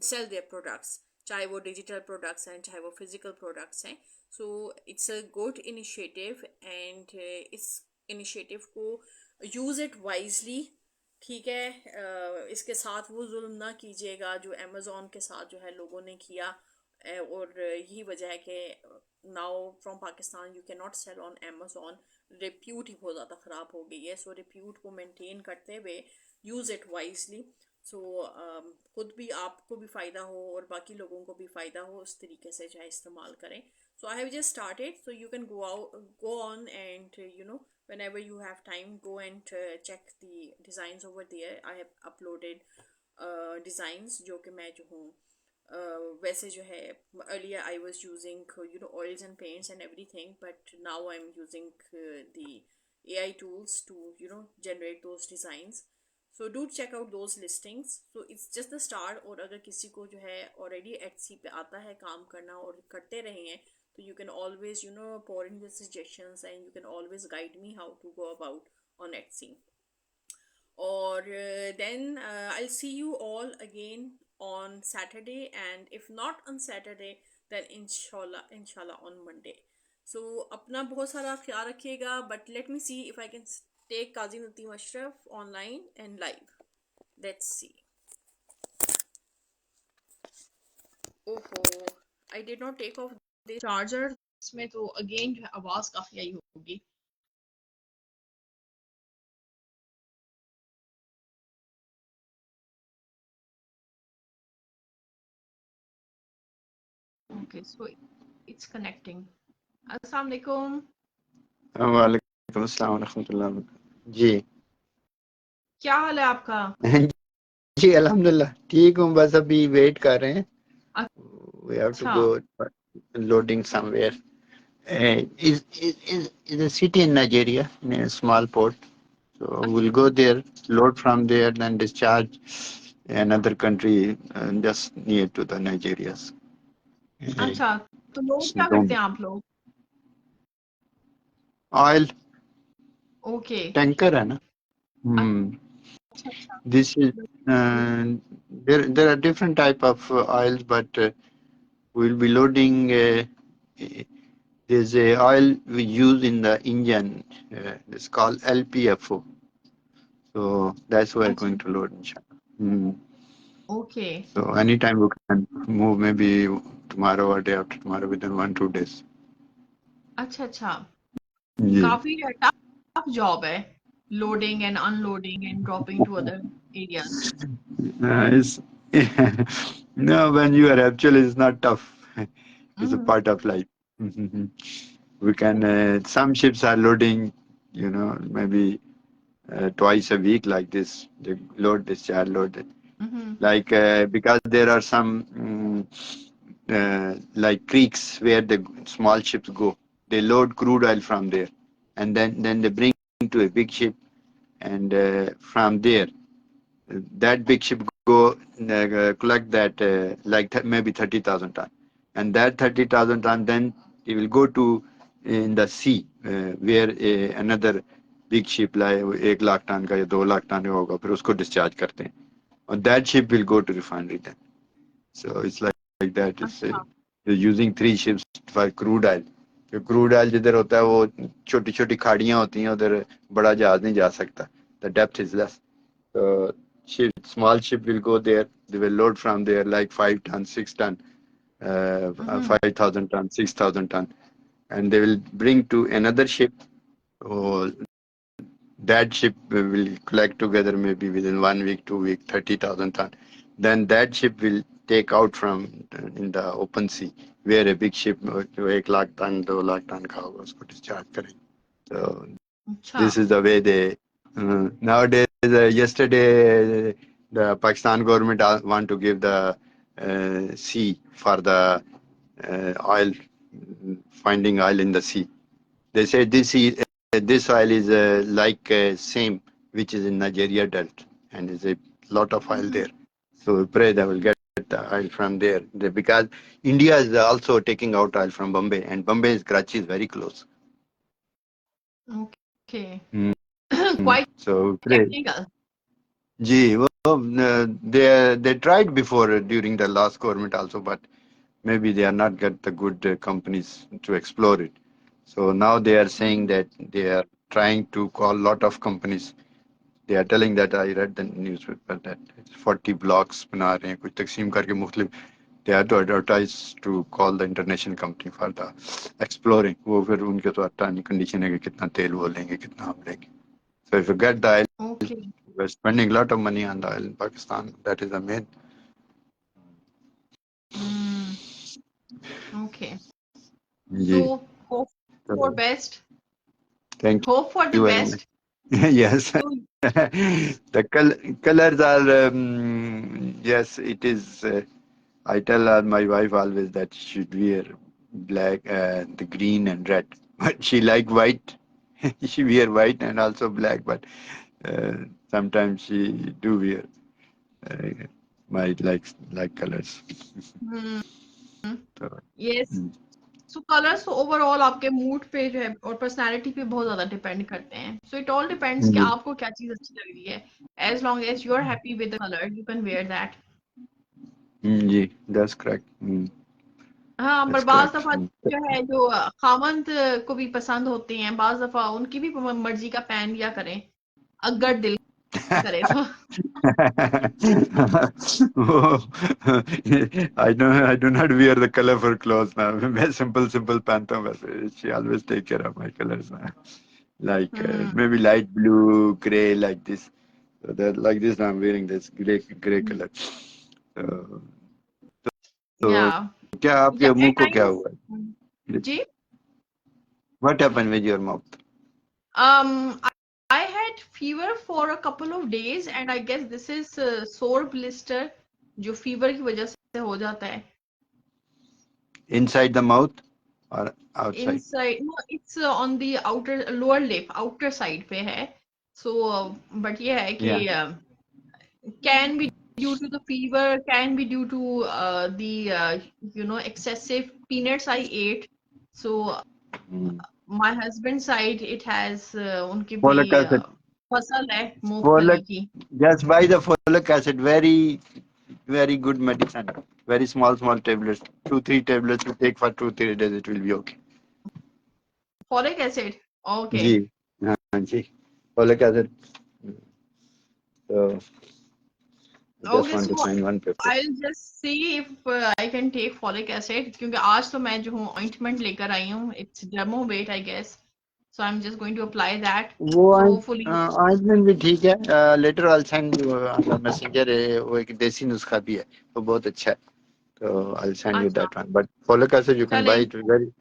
Speaker 1: sell their products, चाहे वो डिजिटल प्रोडक्ट्स हैं चाहे वो फिजिकल प्रोडक्ट्स हैं. So it's a good initiative and इस इनिशिएटिव को यूज़ इट वाइजली. ठीक है, इसके साथ वो जुल्म ना कीजिएगा जो अमेज़ोन के साथ जो है लोगों ने किया, और यही वजह है कि now from Pakistan you can not sell on Amazon. Repute ही बहुत ज़्यादा ख़राब हो गई है. सो रिप्यूट को मेंटेन करते हुए यूज़ इट वाइजली. सो खुद भी आपको भी फ़ायदा हो और बाकी लोगों को भी फ़ायदा हो, उस तरीके से जो है इस्तेमाल करें. So I have just started, so you can go on, and whenever you have time, go and check the designs over there. I have uploaded designs जो कि मैं जो हूँ वैसे जो है earlier I was using oils and paints and everything, but now I'm using the AI tools to generate those designs. So do check out those listings. So it's just the start. और अगर किसी को जो है already Etsy पे आता है काम करना और करते रहे हैं, so you can always pour in your suggestions, and you can always guide me how to go about on Etsy. Or then I'll see you all again on Saturday, and if not on Saturday, then inshallah on Monday. So अपना बहुत सारा ख्याल रखिएगा. But let me see if I can take Qazi Nateem Ashraf online and live. Let's see. ओहो, I did not take off the charger. इसमें तो again जो है आवाज़ काफ़ी आई होगी. Okay, so it's connecting. Assalamu alaikum.
Speaker 2: वालेकुम अस्सलाम रहमतुल्लाह जी.
Speaker 1: क्या हाल है आपका?
Speaker 2: जी अल्हम्दुलिल्लाह ठीक हूँ, बस अभी वेट कर रहे हैं. We have to go loading somewhere. Is a city in Nigeria, near a small port. So we'll go there, load from there, then discharge another country just near to the Nigeria's.
Speaker 1: अच्छा, तो लोग क्या करते हैं आप लोग?
Speaker 2: Oil.
Speaker 1: Okay.
Speaker 2: Tanker है ना. This is there are different type of oils, but we'll be loading. There's a oil we use in the engine. It's called LPFO. So that's what we're going to load, inshallah.
Speaker 1: Okay.
Speaker 2: So anytime we can move, maybe tomorrow or day after tomorrow, within 1-2 days.
Speaker 1: अच्छा अच्छा.
Speaker 2: Yeah.
Speaker 1: काफी tough job है. Loading and unloading and dropping to other areas.
Speaker 2: It's no, when you are actually, it's not tough. It's a part of life. We can. Some ships are loading, maybe twice a week like this. They load, discharge, load. Like because there are some like creeks where the small ships go. They load crude oil from there, and then they bring to a big ship, and from there, that big ship go collect that maybe 30,000 ton, and that 30,000 ton then it will go to in the sea where another big ship like 1 lakh ton का या 2 lakh ton का होगा, फिर उसको discharge करते हैं, and that ship will go to refinery then. So it's like that. It's you're using 3 ships for crude oil. Crude oil जिधर होता है वो छोटी छोटी खाड़ियां होती हैं, उधर बड़ा जहाज नहीं जा सकता. The depth is less. So small ship will go there. They will load from there like 5 ton, 6 ton, 5,000 ton, 6,000 ton, and they will bring to another ship. Oh, that ship will collect together maybe within 1 week, 2 week, 30,000 ton. Then that ship will take out from in the open sea where a big ship जो 1 lakh ton, 2 lakh ton का होगा उसको discharge करेंगे. So this is the way they nowadays. Yesterday, the Pakistan government want to give the sea for the oil, finding oil in the sea. They say this oil is like same which is in Nigeria Delta, and is a lot of oil there. So we pray they will get the oil from there. Because India is also taking out oil from Bombay, and Bombay is Karachi is very close.
Speaker 1: Okay.
Speaker 2: Mm.
Speaker 1: Quite
Speaker 2: So pray.
Speaker 1: technical.
Speaker 2: Gee, well, they tried before during the last government also, but maybe they are not get the good companies to explore it. So now they are saying that they are trying to call a lot of companies. They are telling that I read the newspaper that it's 40 blocks बना रहे हैं कुछ तकसीम करके मुख्तलिफ. They have to advertise to call the international company for the exploring. वो फिर उनके तो टाइम कंडीशन है कि कितना तेल वो लेंगे कितना हम लेंगे. So if you get the oil,
Speaker 1: Okay.
Speaker 2: we're spending a lot of money on the oil in Pakistan. That is the main.
Speaker 1: Mm, okay.
Speaker 2: Ji.
Speaker 1: So hope for
Speaker 2: So,
Speaker 1: best.
Speaker 2: thank
Speaker 1: Hope for the
Speaker 2: you very much.
Speaker 1: best.
Speaker 2: Yes.
Speaker 1: So
Speaker 2: The colors are, yes, it is. I tell my wife always that she should wear black, the green and red. But she like white. She wear white and also black. But sometimes she do wear my like colors.
Speaker 1: hmm,
Speaker 2: So,
Speaker 1: yes.
Speaker 2: mm,
Speaker 1: So colors तो overall आपके mood पे जो है और personality पे बहुत ज़्यादा depend करते हैं. So it all depends कि
Speaker 2: जी,
Speaker 1: आपको क्या चीज़ अच्छी लग रही है. As long as you are happy with the color, you can wear that.
Speaker 2: Ji, that's correct.
Speaker 1: हाँ, पर
Speaker 2: That's
Speaker 1: बाज
Speaker 2: correct.
Speaker 1: दफा जो है जो खामंद को भी पसंद होते हैं, बाज दफा उनकी भी मर्जी का पहन लिया करें, अगर दिल करे तो.
Speaker 2: Oh, I do not wear the colorful clothes now. मैं simple पहनता हूँ बस. She always take care of my colors now. Like
Speaker 1: hmm,
Speaker 2: maybe light blue, gray, like this. So that like this I'm wearing this gray color. So, तो
Speaker 1: yeah,
Speaker 2: क्या आपके
Speaker 1: yeah,
Speaker 2: मुंह
Speaker 1: at
Speaker 2: को क्या
Speaker 1: times.
Speaker 2: हुआ है?
Speaker 1: जी,
Speaker 2: What happened with your mouth?
Speaker 1: I had fever for a couple of days and I guess this is sore blister जो fever की वजह से हो जाता है.
Speaker 2: Inside the mouth or outside?
Speaker 1: Inside, no, it's on the outer lower lip, outer side पे है. So, but ये है कि
Speaker 2: Yeah.
Speaker 1: can be due to the fever, can be due to the excessive peanuts I ate. So my husband's side it has उनकी
Speaker 2: Folic
Speaker 1: भी
Speaker 2: acid.
Speaker 1: फसल है मूंगफली
Speaker 2: Folic,
Speaker 1: की.
Speaker 2: just buy the folic acid. Very good medicine. Very small tablets. 2-3 tablets you take for 2-3 days. It will be okay.
Speaker 1: Folic acid.
Speaker 2: Ji,
Speaker 1: Okay.
Speaker 2: हाँ जी. Folic acid. So I just
Speaker 1: Okay,
Speaker 2: want to
Speaker 1: so
Speaker 2: find one paper.
Speaker 1: I'll just see if I can take folic acid क्योंकि आज तो मैं जो हूँ ointment लेकर आई हूँ. It's Dermovate, I guess. So I'm just going to apply that.
Speaker 2: वो
Speaker 1: So hopefully.
Speaker 2: Ointment भी ठीक है. Later I'll send you on the messenger. वो एक देसी नुस्खा भी है. वो बहुत अच्छा है. So I'll send you
Speaker 1: अच्छा,
Speaker 2: that one. But folic acid you can buy
Speaker 1: चलें.
Speaker 2: it very.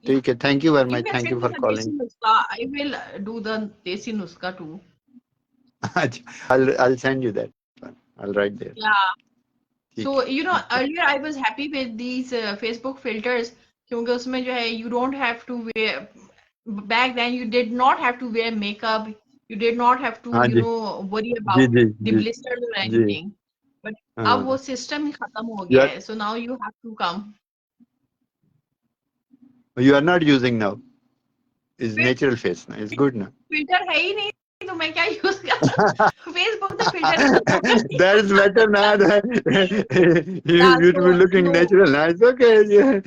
Speaker 2: ठीक है. Thank you very
Speaker 1: You
Speaker 2: much.
Speaker 1: can
Speaker 2: Thank you
Speaker 1: send me
Speaker 2: for
Speaker 1: the
Speaker 2: calling.
Speaker 1: desi nuska. I will do the desi nuska too.
Speaker 2: I'll send you that one. I'll write there.
Speaker 1: Yeah.
Speaker 2: ठीक
Speaker 1: So
Speaker 2: है.
Speaker 1: earlier I was happy with these Facebook filters क्योंकि उसमें जो है you don't have to wear. Back then you did not have to wear makeup. You did not have to
Speaker 2: हाँ जी.
Speaker 1: worry
Speaker 2: ji
Speaker 1: about
Speaker 2: ji
Speaker 1: the
Speaker 2: ji
Speaker 1: blisters or
Speaker 2: ji.
Speaker 1: anything. But अब वो
Speaker 2: हाँ.
Speaker 1: system ही खत्म हो
Speaker 2: You
Speaker 1: गया
Speaker 2: are
Speaker 1: है. So now you have to come.
Speaker 2: you are not using now. It's
Speaker 1: फिर
Speaker 2: natural face now. It's good now.
Speaker 1: filter है ही नहीं तो मैं क्या यूज करूँ? Facebook तो filter ही खत्म कर दिया.
Speaker 2: That is better now.
Speaker 1: Yeah,
Speaker 2: You beautiful
Speaker 1: so
Speaker 2: looking
Speaker 1: no.
Speaker 2: natural now. It's okay. Yeah.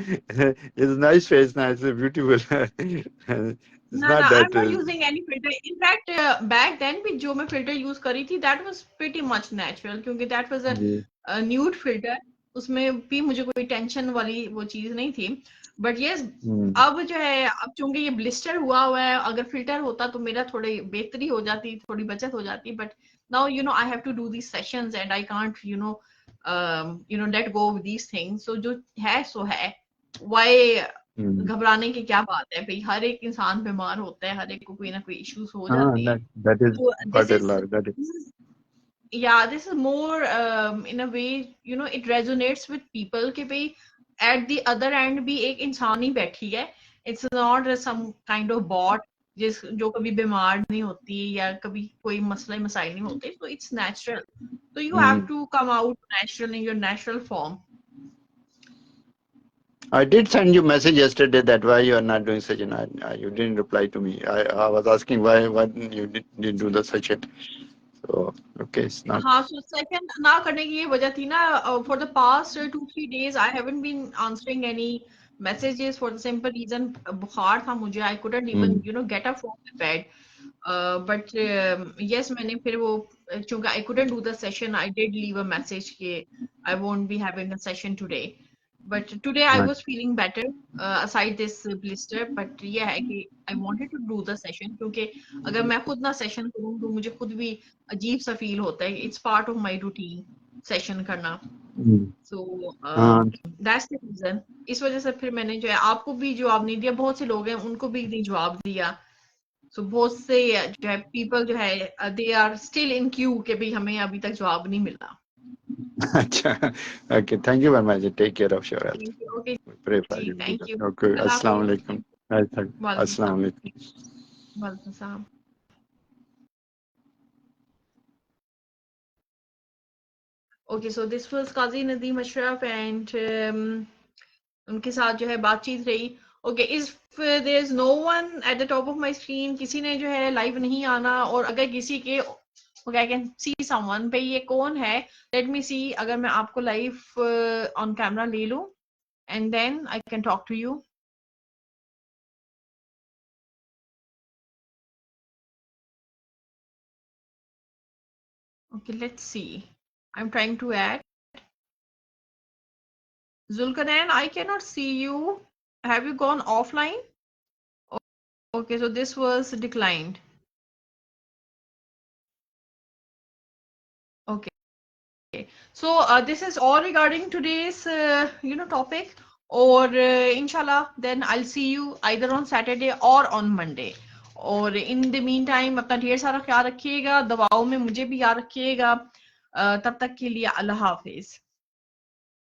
Speaker 2: It's nice face now. It's beautiful. It's
Speaker 1: No, no,
Speaker 2: not
Speaker 1: I'm
Speaker 2: that.
Speaker 1: not using any filter. In fact, back then भी जो मैं filter use करी थी, that was pretty much natural क्योंकि that was
Speaker 2: ji.
Speaker 1: a nude filter. उसमें भी मुझे कोई टेंशन वाली वो चीज नहीं थी. But yes,
Speaker 2: हम्म.
Speaker 1: अब जो है अब चूंकि ये ब्लिस्टर हुआ है अगर फिल्टर होता तो मेरा थोड़ी बेहतरी हो जाती थोड़ी बचत हो जाती but now I have to do these sessions and I can't let go of these things so जो है सो है why
Speaker 2: हम्म.
Speaker 1: घबराने की क्या बात है भाई हर एक इंसान बीमार होता है हर एक को कोई ना कोई इश्यूज हो
Speaker 2: हाँ,
Speaker 1: जाते हैं
Speaker 2: that is
Speaker 1: तो
Speaker 2: what I love. That is.
Speaker 1: yeah this is more in a way it resonates with people कि भाई at the other end भी एक इंसान ही बैठी है it's not some kind of bot जो कभी बीमार नहीं होती या कभी कोई मसला मसाइल नहीं होते so it's natural So you have to come out natural in your natural form.
Speaker 2: I did send you message yesterday that why you are not doing session. You didn't reply to me. I was asking why you didn't do the session. So okay, it's not.
Speaker 1: हाँ, so second ना करने की ये वजह थी ना, for the past 2-3 days I haven't been answering any messages for the simple reason बुखार था मुझे, I couldn't even get up from the bed. But yes, मैंने फिर वो चूंकि I couldn't do the session, I did leave a message कि I won't be having a session today. But today I was feeling better aside this blister. But ये है कि I wanted to do the session क्योंकि अगर मैं खुद ना session करूँ तो मुझे खुद भी अजीब सा फील होता है. It's part of my routine session करना. So that's the reason. इस वजह से फिर मैंने जो है आपको भी जवाब नहीं दिया, बहुत से लोग हैं उनको भी नहीं जवाब दिया. So बहुत से जो है people जो है they are still in queue कि भाई हमें अभी तक जवाब नहीं मिला.
Speaker 2: अच्छा, okay, thank you very much. Take care of your health.
Speaker 1: Okay,
Speaker 2: Pray for
Speaker 1: ji,
Speaker 2: you.
Speaker 1: thank you.
Speaker 2: Okay,
Speaker 1: Allah
Speaker 2: Assalamu
Speaker 1: Hafiz.
Speaker 2: alaikum.
Speaker 1: वालेकुम
Speaker 2: Assalamu alaikum.
Speaker 1: सलाम. Okay, so this was Qazi Nadeem Ashraf and उनके साथ जो है बातचीत रही. Okay, if there's no one at the top of my screen, किसी ने जो है live नहीं आना, और अगर किसी के okay, I can see someone, भाई ये कौन है? Let me see अगर मैं आपको live on camera ले लूं and then I can talk to you. Okay, let's see. I'm trying to add. Zulkarnain, I cannot see you. Have you gone offline? Okay, so this was declined. Okay. So this is all regarding today's topic. Or inshallah, then I'll see you either on Saturday or on Monday. और in the meantime अपना ढेर सारा ख्याल रखिएगा, दवाओं में मुझे भी याद रखिएगा. तब तक के लिए अल्लाह हाफिज.